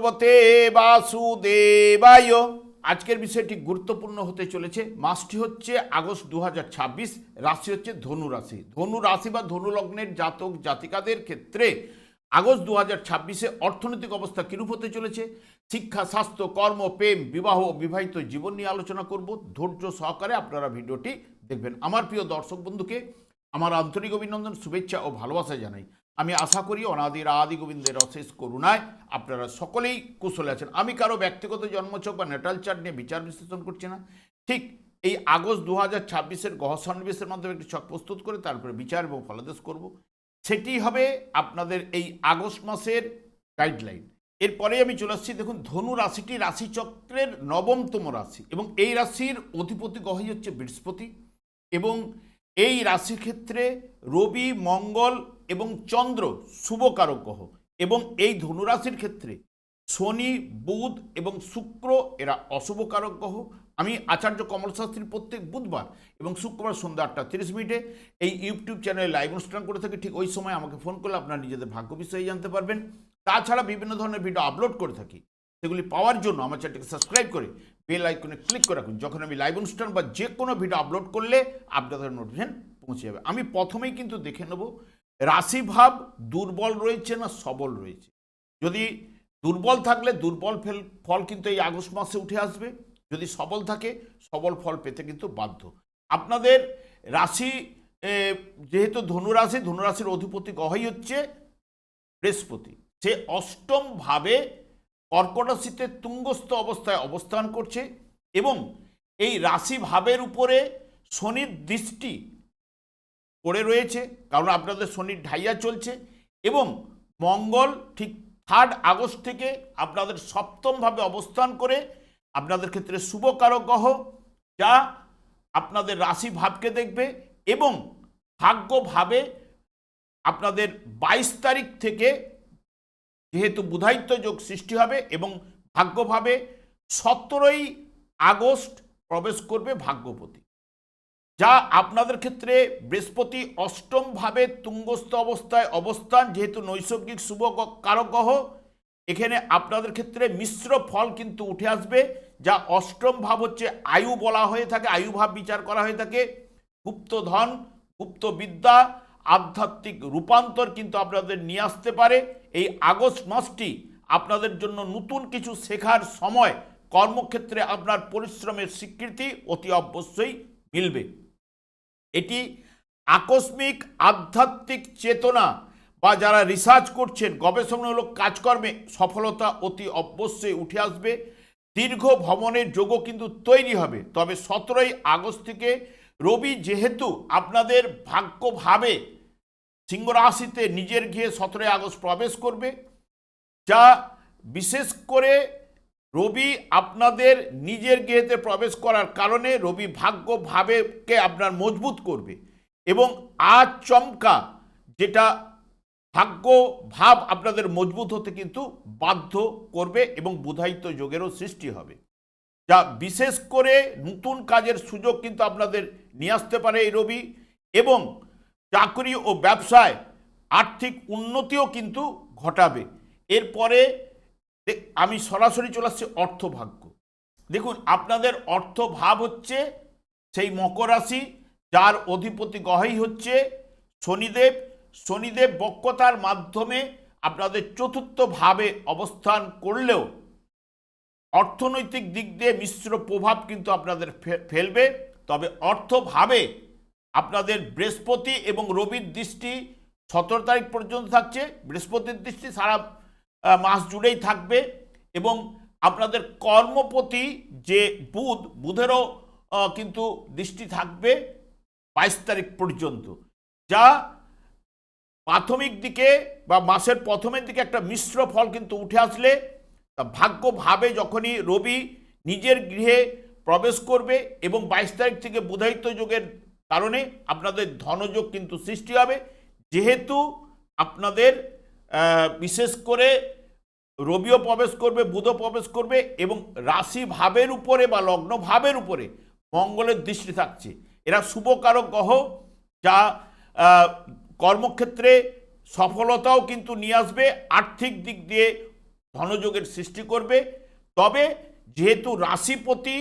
ভগবতে বাসুদেবায়। আজকের বিষয়টি গুরুত্বপূর্ণ হতে চলেছে। মাসটি হচ্ছে আগস্ট 2026, রাশি হচ্ছে ধনু রাশি। ধনু রাশি বা ধনু লগ্নের জাতক জাতিকাদের ক্ষেত্রে আগস্ট 2026-এ অর্থনৈতিক অবস্থা কিরূপ হতে চলেছে, শিক্ষা, স্বাস্থ্য, কর্ম, প্রেম, বিবাহ, বিবাহিত জীবন নিয়ে আলোচনা করব। ধৈর্য সহকারে আপনারা ভিডিওটি দেখবেন। আমার প্রিয় দর্শক বন্ধুকে আমার আন্তরিক অভিনন্দন, শুভেচ্ছা ও ভালোবাসা জানাই। আমি আশা করি অনাদির আদি গোবিন্দের অশেষ করুণায় আপনারা সকলেই কুশলে আছেন। আমি কারো ব্যক্তিগত জন্মছক বা নেটাল চার্ট নিয়ে বিচার বিশ্লেষণ করছি না। ঠিক এই আগস্ট 2026-এর গ্রহ সন্নিবেশের মাধ্যমে একটি ছক প্রস্তুত করে তারপরে বিচার এবং ফলাদেশ করব। সেটি হবে আপনাদের এই আগস্ট মাসের গাইডলাইন। এরপরে আমি চলে আসছি। দেখুন, ধনু রাশিটি রাশিচক্রের 9তম রাশি এবং এই রাশির অধিপতি গ্রহই হচ্ছে বৃহস্পতি। এবং এই রাশির ক্ষেত্রে রবি, মঙ্গল এবং চন্দ্র শুভকারক গ্রহ। এবং এই ধনুরাশির ক্ষেত্রে শনি, বুধ এবং শুক্র এরা অশুভকারক গ্রহ। আমি আচার্য কমল শাস্ত্রী প্রত্যেক বুধবার এবং শুক্রবার সন্ধ্যা 8:30 এই ইউটিউব চ্যানেলে লাইভ অনুষ্ঠান করে থাকি। ঠিক ওই সময় আমাকে ফোন করলে আপনারা নিজেদের ভাগ্য বিষয়ে জানতে পারবেন। তাছাড়া বিভিন্ন ধরনের ভিডিও আপলোড করে থাকি। সেগুলি পাওয়ার জন্য আমার চ্যানেলটিকে সাবস্ক্রাইব করে বেল আইকনে ক্লিক করে রাখুন। যখন আমি লাইভ অনুষ্ঠান বা যে কোনো ভিডিও আপলোড করলে আপনাদের নোটিফিকেশন পৌঁছে যাবে। আমি প্রথমেই কিন্তু দেখে নেব রাশিভাব দুর্বল রয়েছে না সবল রয়েছে। যদি দুর্বল থাকলে দুর্বল ফল কিন্তু এই আগস্ট মাসে উঠে আসবে। যদি সবল থাকে সবল ফল পেতে কিন্তু বাধ্য। আপনাদের রাশি যেহেতু ধনুরাশি, ধনুরাশির অধিপতি গ্রহই হচ্ছে বৃহস্পতি। সে অষ্টমভাবে কর্কট রাশিতে তুঙ্গস্থ অবস্থায় অবস্থান করছে এবং এই রাশি ভাবের উপরে শনির দৃষ্টি পড়ে রয়েছে, কারণ আপনাদের শনির ঢাইয়া চলছে। এবং মঙ্গল ঠিক 3 আগস্ট থেকে আপনাদের সপ্তমভাবে অবস্থান করে আপনাদের ক্ষেত্রে শুভকারক গ্রহ, যা আপনাদের রাশি ভাবকে দেখবে এবং ভাগ্যভাবে আপনাদের 22 তারিখ থেকে যেহেতু বুধায়িত্ব যোগ সৃষ্টি হবে এবং ভাগ্যভাবে 17ই আগস্ট প্রবেশ করবে ভাগ্যপতি, যা আপনাদের ক্ষেত্রে বৃহস্পতি অষ্টমভাবে তুঙ্গস্থ অবস্থায় অবস্থান। যেহেতু নৈসর্গিক শুভ কারক গ্রহ, এখানে আপনাদের ক্ষেত্রে মিশ্র ফল কিন্তু উঠে আসবে। যা অষ্টম ভাব হচ্ছে আয়ু বলা হয়ে থাকে, আয়ু ভাব বিচার করা হয়ে থাকে। গুপ্তধন, গুপ্ত বিদ্যা, আধ্যাত্মিক রূপান্তর কিন্তু আপনাদের নিয়ে আসতে পারে। এই আগস্ট মাসটি আপনাদের জন্য নতুন কিছু শেখার সময়। কর্মক্ষেত্রে আপনার পরিশ্রমের স্বীকৃতি অতি অবশ্যই মিলবে। এটি আকস্মিক আধ্যাত্মিক চেতনা বা যারা রিসার্চ করছেন, গবেষণামূলক কাজকর্মে সফলতা অতি অবশ্যই উঠে আসবে। দীর্ঘ ভ্রমণের যোগও কিন্তু তৈরি হবে। তবে 17ই আগস্ট থেকে রবি যেহেতু আপনাদের ভাগ্যভাবে সিংহ রাশিতে নিজের গৃহে 17ই আগস্ট প্রবেশ করবে, যা বিশেষ করে রবি আপনাদের নিজের গৃহেতে প্রবেশ করার কারণে রবি ভাগ্যভাবেকে আপনার মজবুত করবে এবং আচমকা যেটা ভাগ্য ভাব আপনাদের মজবুত হতে কিন্তু বাধ্য করবে এবং বুধায়িত্ব যোগেরও সৃষ্টি হবে, যা বিশেষ করে নতুন কাজের সুযোগ কিন্তু আপনাদের নিয়ে আসতে পারে এই রবি। এবং চাকরি ও ব্যবসায় আর্থিক উন্নতিও কিন্তু ঘটাবে। এরপরে আমি সরাসরি চলে আসছি অর্থভাগ্য। দেখুন, আপনাদের অর্থভাব হচ্ছে সেই মকর রাশি, যার অধিপতি গ্রহই হচ্ছে শনিদেব। শনিদেব বক্রতার মাধ্যমে আপনাদের চতুর্থ ভাবে অবস্থান করলেও অর্থনৈতিক দিক দিয়ে মিশ্র প্রভাব কিন্তু আপনাদের ফেলবে। তবে অর্থভাবে আপনাদের বৃহস্পতি এবং রবির দৃষ্টি 17 তারিখ পর্যন্ত থাকছে। বৃহস্পতির দৃষ্টি সারা মাস জুড়েই থাকবে এবং আপনাদের কর্মপতি যে বুধেরও কিন্তু দৃষ্টি থাকবে 22 তারিখ পর্যন্ত, যা প্রাথমিক দিকে বা মাসের প্রথমের দিকে একটা মিশ্র ফল কিন্তু উঠে আসলে ভাগ্যভাবে যখনই রবি নিজের গৃহে প্রবেশ করবে এবং 22 তারিখ থেকে বুধায়িত্ব যোগের কারণে আপনাদের ধনযোগ কিন্তু সৃষ্টি হবে। যেহেতু আপনাদের বিশেষ করে রবিও প্রবেশ করবে, বুধও প্রবেশ করবে এবং রাশি ভাবের উপরে বা লগ্ন ভাবের উপরে মঙ্গলের দৃষ্টি থাকছে। এরা শুভকারক গ্রহ, যা কর্মক্ষেত্রে সফলতাও কিন্তু নিয়ে আসবে। আর্থিক দিক দিয়ে ধনযোগের সৃষ্টি করবে। তবে যেহেতু রাশিপতি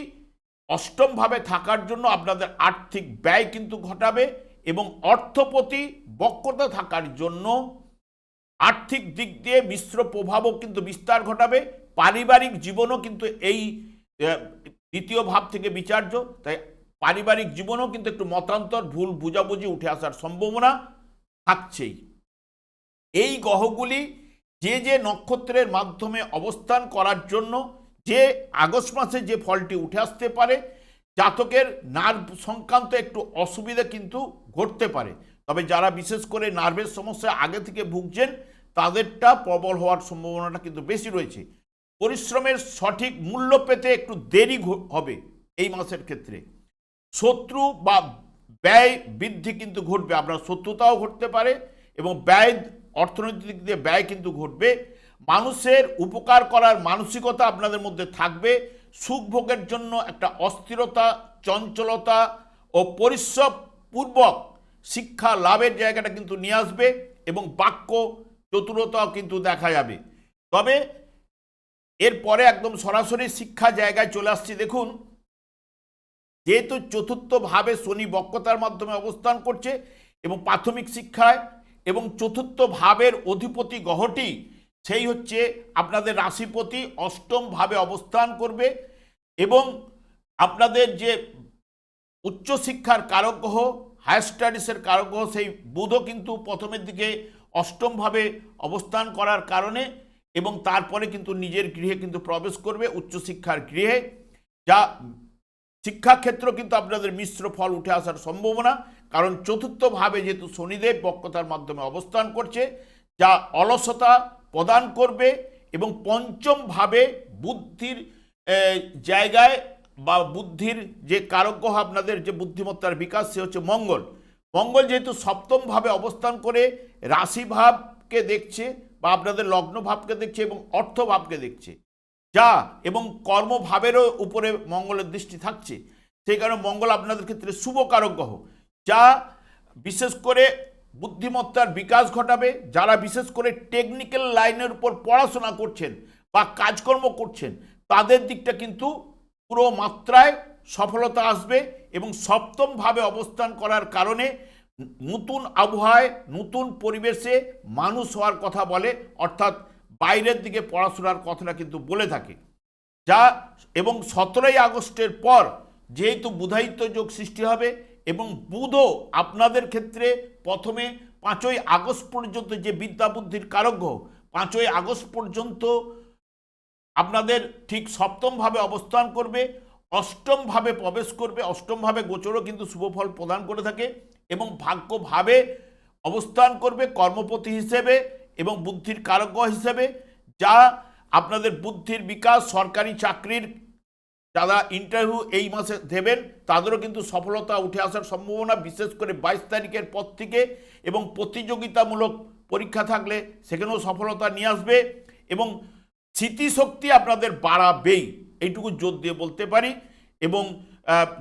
অষ্টমভাবে থাকার জন্য আপনাদের আর্থিক ব্যয় কিন্তু ঘটাবে, এবং অর্থপতি বক্রতা থাকার জন্য আর্থিক দিক দিয়ে মিশ্র প্রভাবও কিন্তু বিস্তার ঘটাবে। পারিবারিক জীবনও কিন্তু এই দ্বিতীয় ভাব থেকে বিচার্য, তাই পারিবারিক জীবনেও কিন্তু একটু মতান্তর, ভুল বুঝাবুঝি উঠে আসার সম্ভাবনা থাকছেই। এই গ্রহগুলি যে যে নক্ষত্রের মাধ্যমে অবস্থান করার জন্য যে আগস্ট মাসে যে ফলটি উঠে আসতে পারে, জাতকের নার্ভ সংক্রান্ত একটু অসুবিধা কিন্তু ঘটতে পারে। তবে যারা বিশেষ করে নার্ভের সমস্যা আগে থেকে ভুগছেন তাদেরটা প্রবল হওয়ার সম্ভাবনাটা কিন্তু বেশি রয়েছে। পরিশ্রমের সঠিক মূল্য পেতে একটু দেরি হবে এই মাসের ক্ষেত্রে। শত্রু বা ব্যয় বৃদ্ধি কিন্তু ঘটবে, আপনার শত্রুতাও ঘটতে পারে এবং ব্যয়, অর্থনৈতিক দিক দিয়ে ব্যয় কিন্তু ঘটবে। মানুষের উপকার করার মানসিকতা আপনাদের মধ্যে থাকবে। সুখ ভোগের জন্য একটা অস্থিরতা, চঞ্চলতা ও পরিশ্রমপূর্বক শিক্ষা লাভের জায়গাটা কিন্তু নিয়ে আসবে, এবং বাক্য চতুরতাও কিন্তু দেখা যাবে। তবে এরপরে একদম সরাসরি শিক্ষা জায়গায় চলে আসছি। দেখুন, যেহেতু চতুর্থ ভাবে শনি বক্রতার মাধ্যমে অবস্থান করছে এবং প্রাথমিক শিক্ষায়, এবং চতুর্থ ভাবের অধিপতি গ্রহটি সেই হচ্ছে আপনাদের রাশিপতি অষ্টম ভাবে অবস্থান করবে, এবং আপনাদের যে উচ্চশিক্ষার কারক গ্রহ, হায়ার স্টাডিজের কারক গ্রহ সেই বুধও কিন্তু প্রথমের দিকে অষ্টমভাবে অবস্থান করার কারণে, এবং তারপরে কিন্তু নিজের গৃহে কিন্তু প্রবেশ করবে, উচ্চশিক্ষার গৃহে, যা শিক্ষাক্ষেত্র কিন্তু আপনাদের মিশ্র ফল উঠে আসার সম্ভাবনা। কারণ চতুর্থ ভাবে যেহেতু শনিদেব বক্রতার মাধ্যমে অবস্থান করছে, যা অলসতা প্রদান করবে, এবং পঞ্চম ভাবে বুদ্ধির জায়গায় বা বুদ্ধির যে কারক গ্রহ আপনাদের যে বুদ্ধিমত্তার বিকাশ, সে হচ্ছে মঙ্গল। মঙ্গল যেহেতু সপ্তম ভাবে অবস্থান করে রাশি ভাবকে দেখছে বা আপনাদের লগ্ন ভাবকে দেখছে এবং অর্থ ভাবকে দেখছে, যা এবং কর্মভাবেরও উপরে মঙ্গলের দৃষ্টি থাকছে, সেই কারণে মঙ্গল আপনাদের ক্ষেত্রে শুভ কারক গ্রহ, যা বিশেষ করে বুদ্ধিমত্তার বিকাশ ঘটাবে। যারা বিশেষ করে টেকনিক্যাল লাইনের উপর পড়াশোনা করছেন বা কাজকর্ম করছেন তাদের দিকটা কিন্তু পুরো মাত্রায় সফলতা আসবে, এবং সপ্তম ভাবে অবস্থান করার কারণে নতুন আবহাওয়ায়, নতুন পরিবেশে মানুষ হওয়ার কথা বলে, অর্থাৎ বাইরের দিকে পড়াশোনার কথাটা কিন্তু বলে থাকে। যা এবং 17ই আগস্টের পর যেহেতু বুধায়িত্ব যোগ সৃষ্টি হবে, এবং বুধও আপনাদের ক্ষেত্রে প্রথমে 5ই আগস্ট পর্যন্ত যে বিদ্যা বুদ্ধির কারক গ্রহ, 5ই আগস্ট পর্যন্ত আপনাদের ঠিক সপ্তম ভাবে অবস্থান করবে, অষ্টম ভাবে প্রবেশ করবে। অষ্টম ভাবে গোচরও কিন্তু শুভ ফল প্রদান করে থাকে, এবং ভাগ্যভাবে অবস্থান করবে কর্মপতি হিসেবে এবং বুদ্ধির কারক গ্রহ হিসেবে, যা আপনাদের বুদ্ধির বিকাশ, সরকারি চাকরির যারা ইন্টারভিউ এই মাসে দেবেন তাদেরও কিন্তু সফলতা উঠে আসার সম্ভাবনা, বিশেষ করে 22 তারিখের পর থেকে, এবং প্রতিযোগিতামূলক পরীক্ষা থাকলে সেখানেও সফলতা নিয়ে আসবে, এবং স্মৃতিশক্তি আপনাদের বাড়াবেই, এইটুকু জোর দিয়ে বলতে পারি। এবং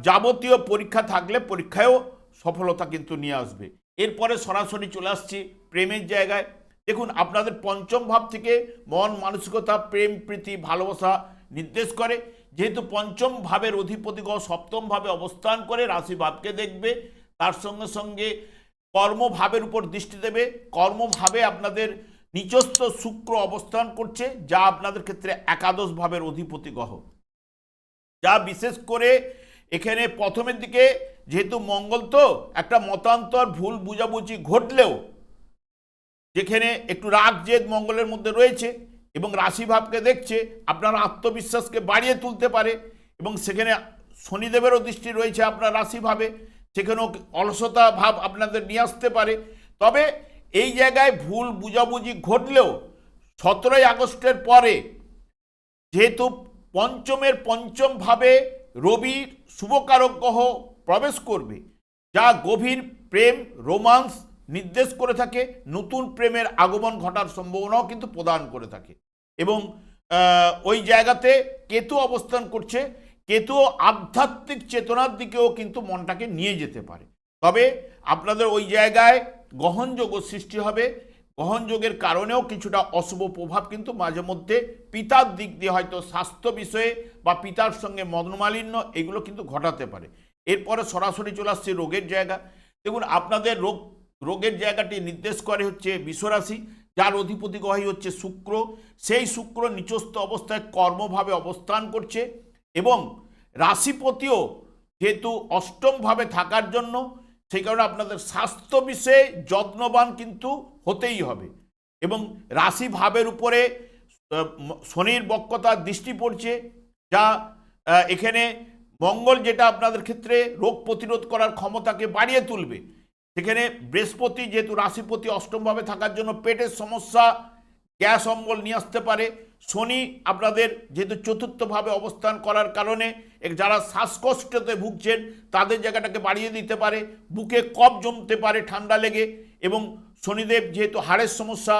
যাবতীয় পরীক্ষা থাকলে পরীক্ষায়ও সফলতা কিন্তু নিয়ে আসবে। এরপরে সরাসরি চলে আসছি প্রেমের জায়গায়। দেখুন, আপনাদের পঞ্চম ভাব থেকে মন মানসিকতা, প্রেম প্রীতি ভালোবাসা নির্দেশ করে। যেহেতু পঞ্চম ভাবের অধিপতি গ্রহ সপ্তম ভাবে অবস্থান করে রাশি ভাবকে দেখবে, তার সঙ্গে সঙ্গে কর্মভাবের উপর দৃষ্টি দেবে। কর্মভাবে আপনাদের নিচস্থ শুক্র অবস্থান করছে, যা আপনাদের ক্ষেত্রে একাদশ ভাবের অধিপতি গ্রহ, যা বিশেষ করে এখানে প্রথমের দিকে যেহেতু মঙ্গল, তো একটা মতান্তর, ভুল বুঝাবুঝি ঘটলেও, যেখানে একটু রাগ জেদ মঙ্গলের মধ্যে রয়েছে এবং রাশি ভাবকে দেখছে, আপনার আত্মবিশ্বাসকে বাড়িয়ে তুলতে পারে, এবং সেখানে শনিদেবেরও দৃষ্টি রয়েছে আপনার রাশি ভাবে, সেখানেও অলসতা ভাব আপনাদের নিয়ে আসতে পারে। তবে এই জায়গায় ভুল বুঝাবুঝি ঘটলেও 17ই আগস্টের পরে যেহেতু পঞ্চমের পঞ্চম ভাবে রবির শুভকারক গ্রহ প্রবেশ করবে, যা গভীর প্রেম, রোমান্স নির্দেশ করে থাকে, নতুন প্রেমের আগমন ঘটার সম্ভাবনাও কিন্তু প্রদান করে থাকে। এবং ওই জায়গাতে কেতু অবস্থান করছে, কেতু আধ্যাত্মিক চেতনার দিকেও কিন্তু মনটাকে নিয়ে যেতে পারে। তবে আপনাদের ওই জায়গায় গ্রহণযোগ্য সৃষ্টি হবে। গ্রহণযোগের কারণেও কিছুটা অশুভ প্রভাব কিন্তু মাঝে মধ্যে পিতার দিক দিয়ে হয়তো স্বাস্থ্য বিষয়ে বা পিতার সঙ্গে মনোমালিন্য এগুলো কিন্তু ঘটাতে পারে। এরপরে সরাসরি চলে আসছে রোগের জায়গা। দেখুন আপনাদের রোগের জায়গাটি নির্দেশ করে হচ্ছে বিশ্বরাশি, যার অধিপতি গ্রহই হচ্ছে শুক্র। সেই শুক্র নিচস্থ অবস্থায় কর্মভাবে অবস্থান করছে এবং রাশিপতিও যেহেতু অষ্টমভাবে থাকার জন্য সেই কারণে আপনাদের স্বাস্থ্য বিষয়ে যত্নবান কিন্তু হতেই হবে। এবং রাশি ভাবের উপরে শনির বক্রতার দৃষ্টি পড়ছে, যা এখানে মঙ্গল যেটা আপনাদের ক্ষেত্রে রোগ প্রতিরোধ করার ক্ষমতাকে বাড়িয়ে তুলবে। সেখানে বৃহস্পতি যেহেতু রাশিপতি অষ্টমভাবে থাকার জন্য পেটের সমস্যা, গ্যাস অম্বল নিয়ে আসতে পারে। শনি আপনাদের যেহেতু চতুর্থভাবে অবস্থান করার কারণে যারা শ্বাসকষ্টতে ভুগছেন তাদের জায়গাটাকে বাড়িয়ে দিতে পারে, বুকে কফ জমতে পারে ঠান্ডা লেগে, এবং শনিদেব যেহেতু হাড়ের সমস্যা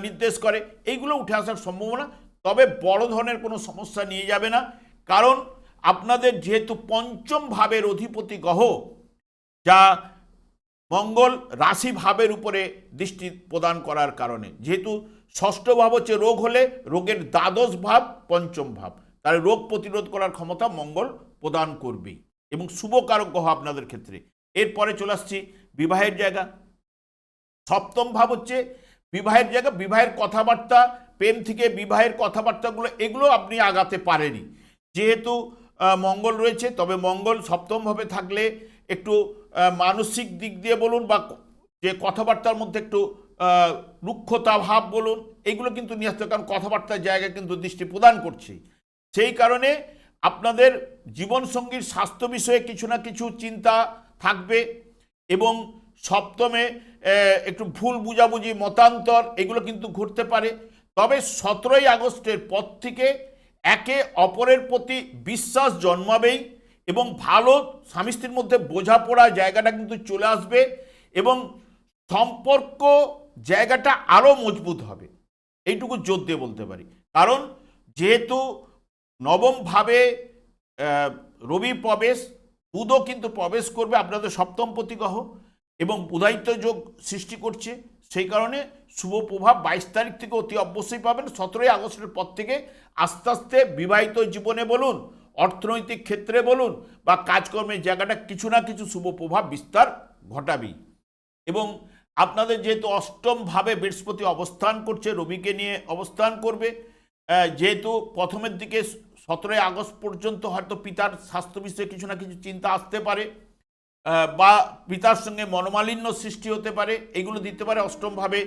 নির্দেশ করে, এইগুলো উঠে আসার সম্ভাবনা। তবে বড় ধরনের কোনো সমস্যা নিয়ে যাবে না, কারণ আপনাদের যেহেতু পঞ্চম ভাবের অধিপতি গ্রহ, যা মঙ্গল রাশি ভাবের উপরে দৃষ্টি প্রদান করার কারণে, যেহেতু ষষ্ঠ ভাব হচ্ছে রোগ হলে রোগের দ্বাদশ ভাব পঞ্চম ভাব, তাহলে রোগ প্রতিরোধ করার ক্ষমতা মঙ্গল প্রদান করবে এবং শুভকারক গ্রহ আপনাদের ক্ষেত্রে। এরপরে চলে আসছি বিবাহের জায়গা। সপ্তম ভাব হচ্ছে বিবাহের জায়গা। বিবাহের কথাবার্তা, প্রেম থেকে বিবাহের কথাবার্তাগুলো এগুলো আপনি আগাতে পারেনই, যেহেতু মঙ্গল রয়েছে। তবে মঙ্গল সপ্তমভাবে থাকলে একটু মানসিক দিক দিয়ে বলুন বা যে কথাবার্তার মধ্যে একটু রুক্ষতা ভাব বলুন, এগুলো কিন্তু নিয়ে আসতে, কারণ কথাবার্তার জায়গায় কিন্তু দৃষ্টি প্রদান করছে। সেই কারণে আপনাদের জীবনসঙ্গীর স্বাস্থ্য বিষয়ে কিছু না কিছু চিন্তা থাকবে এবং সপ্তমে একটু ভুল বুঝাবুঝি, মতান্তর এগুলো কিন্তু ঘটতে পারে। তবে 17ই আগস্টের পর থেকে একে অপরের প্রতি বিশ্বাস জন্মাবেই এবং ভালো স্বামী স্ত্রীর মধ্যে বোঝাপড়া জায়গাটা কিন্তু চলে আসবে এবং সম্পর্ক জায়গাটা আরও মজবুত হবে, এইটুকু জোর দিয়ে বলতে পারি। কারণ যেহেতু নবম ভাবে রবি প্রবেশ, বুধও কিন্তু প্রবেশ করবে আপনাদের সপ্তমপতি গ্রহ এবং বুধায়িত্ব যোগ সৃষ্টি করছে। সেই কারণে শুভ প্রভাব 22 তারিখ থেকে অতি অবশ্যই পাবেন। 17ই আগস্টের পর থেকে আস্তে আস্তে বিবাহিত জীবনে বলুন, অর্থনৈতিক ক্ষেত্রে বলুন বা কাজকর্মের জায়গাটা কিছু না কিছু শুভ প্রভাব বিস্তার ঘটাবেই। এবং আপনাদের যেহেতু অষ্টম ভাবে বৃহস্পতি অবস্থান করছে, রবিকে নিয়ে অবস্থান করবে, যেহেতু প্রথমের দিকে 17ই আগস্ট পর্যন্ত হয়তো পিতার স্বাস্থ্য বিষয়ে কিছু না কিছু চিন্তা আসতে পারে বা পিতার সঙ্গে মনোমালিন্য সৃষ্টি হতে পারে, এগুলো দিতে পারে অষ্টমভাবে।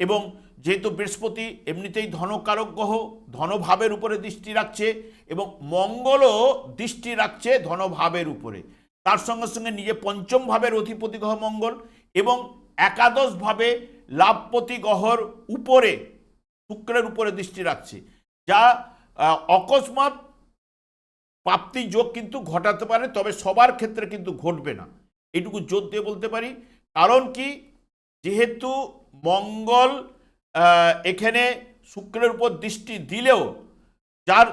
এবং যেহেতু বৃহস্পতি এমনিতেই ধনকারক গ্রহ, ধনভাবের উপরে দৃষ্টি রাখছে এবং মঙ্গলও দৃষ্টি রাখছে ধনভাবের উপরে, তার সঙ্গে সঙ্গে নিজে পঞ্চম ভাবের অধিপতি গ্রহ মঙ্গল এবং একাদশভাবে লাভপতি গ্রহর উপরে শুক্রের উপরে দৃষ্টি রাখছে, যা অকস্মাৎ প্রাপ্তি যোগ কিন্তু ঘটাতে পারে। তবে সবার ক্ষেত্রে কিন্তু ঘটবে না, এইটুকু জোর দিয়ে বলতে পারি। কারণ কি, যেহেতু মঙ্গল এখানে শুক্রের উপর দৃষ্টি দিলেও যার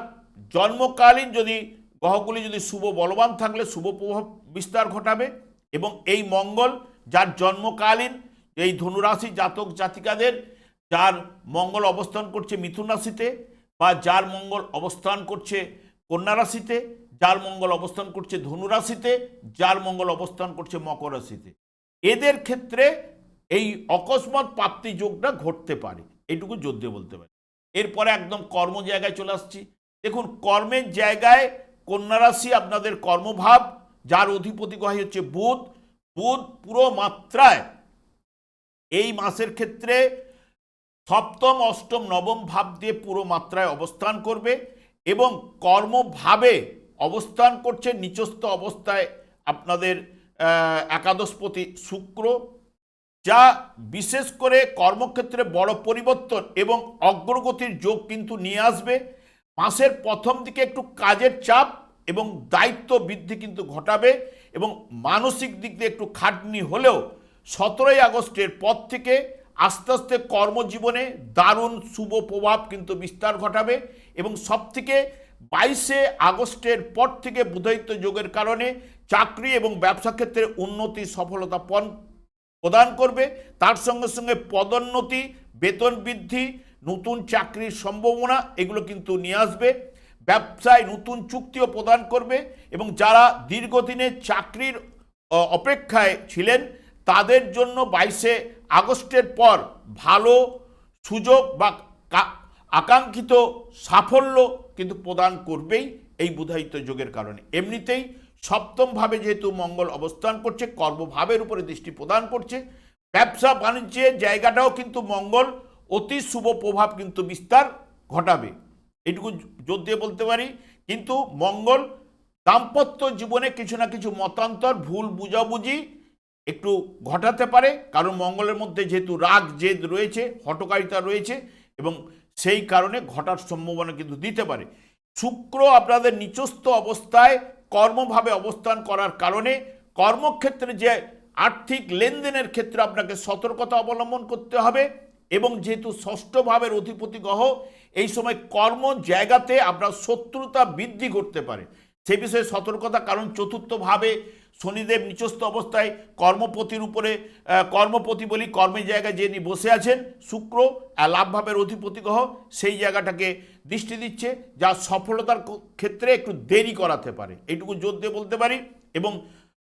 জন্মকালীন যদি গ্রহগুলি যদি শুভ বলবান থাকলে শুভ প্রভাব বিস্তার ঘটাবে এবং এই মঙ্গল যার জন্মকালীন এই ধনুরাশি জাতক জাতিকাদের যার মঙ্গল অবস্থান করছে মিথুন রাশিতে বা যার মঙ্গল অবস্থান করছে কন্যা রাশিতে, যার মঙ্গল অবস্থান করছে ধনু রাশিতে, যার মঙ্গল অবস্থান করছে মকর রাশিতে, এদের ক্ষেত্রে এই অকস্মাৎ প্রাপ্তি যোগটা ঘটতে পারে, এইটুকু জোর দিয়ে বলতে পারি। এরপরে একদম কর্ম জায়গায় চলে আসছি। দেখুন কর্মের জায়গায় কন্যা রাশি আপনাদের কর্মভাব, যার অধিপতি গ্রহ হচ্ছে বুধ। বুধ পুরো মাত্রায় এই মাসের ক্ষেত্রে সপ্তম, অষ্টম, নবম ভাব দিয়ে পুরো মাত্রায় অবস্থান করবে এবং কর্মভাবে অবস্থান করছে নিচস্থ অবস্থায় আপনাদের একাদশপতি শুক্র, যা বিশেষ করে কর্মক্ষেত্রে বড় পরিবর্তন এবং অগ্রগতির যোগ কিন্তু নিয়ে আসবে। মাসের প্রথম দিকে একটু কাজের চাপ এবং দায়িত্ব বৃদ্ধি কিন্তু ঘটাবে এবং মানসিক দিক দিয়ে একটু খাটনি হলেও 17ই আগস্টের পর থেকে আস্তে আস্তে কর্মজীবনে দারুণ শুভ প্রভাব কিন্তু বিস্তার ঘটাবে এবং সবথেকে 22শে আগস্টের পর থেকে বুধায়িত্ব যোগের কারণে চাকরি এবং ব্যবসা ক্ষেত্রে উন্নতি, সফলতা প্রদান করবে। তার সঙ্গে সঙ্গে পদোন্নতি, বেতন বৃদ্ধি, নতুন চাকরির সম্ভাবনা এগুলো কিন্তু নিয়ে আসবে। ব্যবসায় নতুন চুক্তিও প্রদান করবে এবং যারা দীর্ঘদিনের চাকরির অপেক্ষায় ছিলেন তাদের জন্য 22শে আগস্টের পর ভালো সুযোগ বা আকাঙ্ক্ষিত সাফল্য কিন্তু প্রদান করবেই এই বুধায়িত যোগের কারণে। এমনিতেই সপ্তমভাবে যেহেতু মঙ্গল অবস্থান করছে, কর্মভাবের উপরে দৃষ্টি প্রদান করছে, ব্যবসা বাণিজ্যের জায়গাটাও কিন্তু মঙ্গল অতি শুভ প্রভাব কিন্তু বিস্তার ঘটাবে, এটুকু জোর দিয়ে বলতে পারি। কিন্তু মঙ্গল দাম্পত্য জীবনে কিছু না কিছু মতান্তর, ভুল বুঝাবুঝি একটু ঘটাতে পারে, কারণ মঙ্গলের মধ্যে যেহেতু রাগ জেদ রয়েছে, হঠকারিতা রয়েছে এবং সেই কারণে ঘটার সম্ভাবনা কিন্তু দিতে পারে। শুক্র আপনাদের নিচস্থ অবস্থায় কর্মভাবে অবস্থান করার কারণে কর্মক্ষেত্রে যে আর্থিক লেনদেনের ক্ষেত্রে আপনাকে সতর্কতা অবলম্বন করতে হবে এবং যেহেতু ষষ্ঠ ভাবের অধিপতি গ্রহ এই সময় কর্ম জায়গাতে আপনার শত্রুতা বৃদ্ধি করতে পারে, সেই বিষয়ে সতর্কতা। কারণ চতুর্থভাবে শনিদেব নিচস্থ অবস্থায় কর্মপতির উপরে, কর্মপতি বলি কর্মের জায়গায় যিনি বসে আছেন শুক্র লাভভাবের অধিপতি গ্রহ, সেই জায়গাটাকে দৃষ্টি দিচ্ছে, যা সফলতার ক্ষেত্রে একটু দেরি করাতে পারে, এইটুকু জোর দিয়ে বলতে পারি। এবং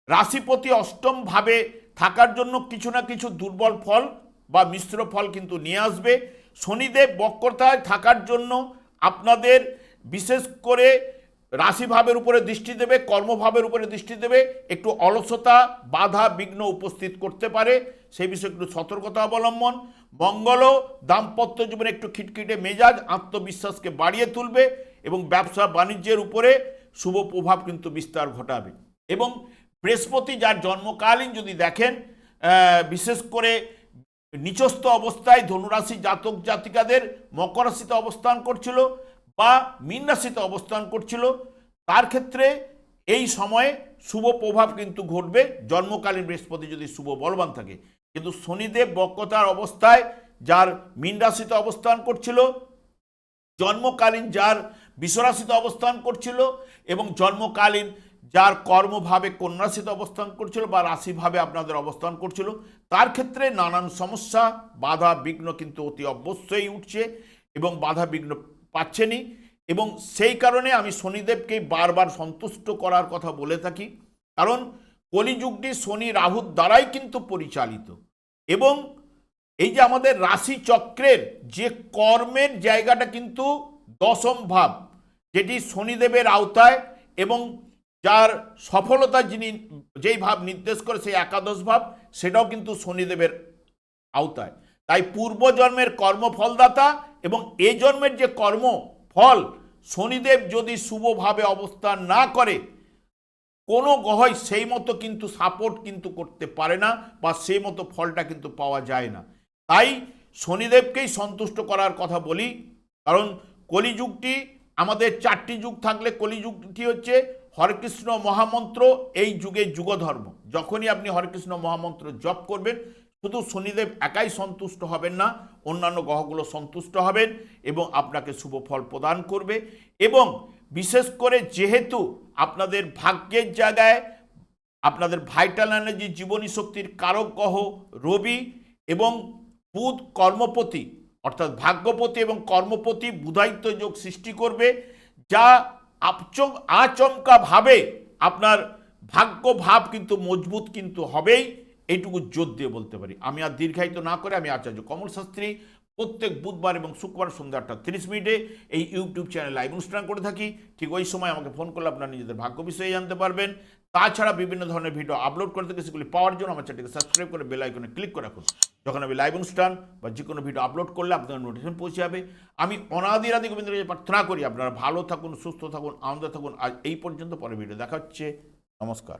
রাশিপতি অষ্টম ভাবে থাকার জন্য কিছু না কিছু দুর্বল ফল বা মিশ্র ফল কিন্তু নিয়ে আসবে। শনিদেব বক্রতায় থাকার জন্য আপনাদের বিশেষ করে রাশিভাবের উপরে দৃষ্টি দেবে, কর্মভাবের উপরে দৃষ্টি দেবে, একটু অলসতা বাধা বিঘ্ন উপস্থিত করতে পারে, সেই বিষয়ে একটু সতর্কতা অবলম্বন। মঙ্গলও দাম্পত্য জীবনে একটু খিটখিটে মেজাজ, আত্মবিশ্বাসকে বাড়িয়ে তুলবে এবং ব্যবসা বাণিজ্যের উপরে শুভ প্রভাব কিন্তু বিস্তার ঘটাবে। এবং বৃহস্পতি যার জন্মকালীন যদি দেখেন বিশেষ করে নিচস্থ অবস্থায় ধনুরাশি জাতক জাতিকাদের মকর রাশিতে অবস্থান করছিল বা মীন রাশিতে অবস্থান করছিল, তার ক্ষেত্রে এই সময়ে শুভ প্রভাব কিন্তু ঘটবে জন্মকালীন বৃহস্পতি যদি শুভ বলবান থাকে। কিন্তু শনিদেব বক্রতার অবস্থায় যার মীন রাশিতে অবস্থান করছিল, জন্মকালীন যার বৃষ রাশিতে অবস্থান করছিল এবং জন্মকালীন যার কর্মভাবে কন্যা রাশিতে অবস্থান করছিল বা রাশিভাবে আপনাদের অবস্থান করছিল, তার ক্ষেত্রে নানান সমস্যা বাধা বিঘ্ন কিন্তু অতি অবশ্যই উঠছে এবং বাধা বিঘ্ন পাচ্ছেনই। এবং সেই কারণে আমি শনিদেবকে বারবার সন্তুষ্ট করার কথা বলে থাকি, কারণ কলিযুগটি শনি রাহুর দ্বারাই কিন্তু পরিচালিত। এবং এই যে আমাদের রাশি চক্রের যে কর্মের জায়গাটা কিন্তু দশম ভাব, যেটি শনিদেবের আওতায় এবং যার সফলতা যিনি যেই ভাব নির্দেশ করে সেই একাদশ ভাব, সেটাও কিন্তু শনিদেবের আওতায়। তাই পূর্বজন্মের কর্মফলদাতা এবং এ জন্মের যে কর্মফল, শনিদেব যদি শুভভাবে অবস্থান না করে কোনো গ্রহই সেই মতো কিন্তু সাপোর্ট কিন্তু করতে পারে না বা সেই মতো ফলটা কিন্তু পাওয়া যায় না। তাই শনিদেবকেই সন্তুষ্ট করার কথা বলি, কারণ কলিযুগটি আমাদের 4টি যুগ থাকলে কলিযুগটি হচ্ছে হরেকৃষ্ণ মহামন্ত্র, এই যুগে যুগধর্ম। যখনই আপনি হরেকৃষ্ণ মহামন্ত্র জপ করবেন, শুধু শনিদেব একাই সন্তুষ্ট হবেন না, অন্যান্য গ্রহগুলো সন্তুষ্ট হবেন এবং আপনাকে শুভ ফল প্রদান করবে। এবং বিশেষ করে যেহেতু আপনাদের ভাগ্যের জায়গায় আপনাদের ভাইটাল এনার্জি জীবনী শক্তির কারক গ্রহ রবি এবং বুধ কর্মপতি অর্থাৎ ভাগ্যপতি এবং কর্মপতি বুধায়িত্ব যোগ সৃষ্টি করবে, যা আচমকাভাবে আপনার ভাগ্য ভাব কিন্তু মজবুত কিন্তু হবেই, এইটুকু জোর দিয়ে বলতে পারি। আমি আর দীর্ঘায়িত না করে আমি আচার্য কমল শাস্ত্রী প্রত্যেক বুধবার এবং শুক্রবার সন্ধ্যা 8:30 এই ইউটিউব চ্যানেল লাইভ অনুষ্ঠান করে থাকি। ঠিক ওই সময় আমাকে ফোন করলে আপনারা নিজেদের ভাগ্য বিষয়ে জানতে পারবেন। তাছাড়া বিভিন্ন ধরনের ভিডিও আপলোড করে থাকি, সেগুলি পাওয়ার জন্য আমার চ্যানেলটিকে সাবস্ক্রাইব করে বেল আইকনে ক্লিক করে রাখুন। যখন আমি লাইভ অনুষ্ঠান বা যে কোনো ভিডিও আপলোড করলে আপনাদের নোটিফিকেশন পৌঁছে যাবে। আমি অনাদি গোবিন্দের কাছে প্রার্থনা করি আপনারা ভালো থাকুন, সুস্থ থাকুন, আনন্দ থাকুন। আজ এই পর্যন্ত, পরে ভিডিও দেখা হচ্ছে। নমস্কার।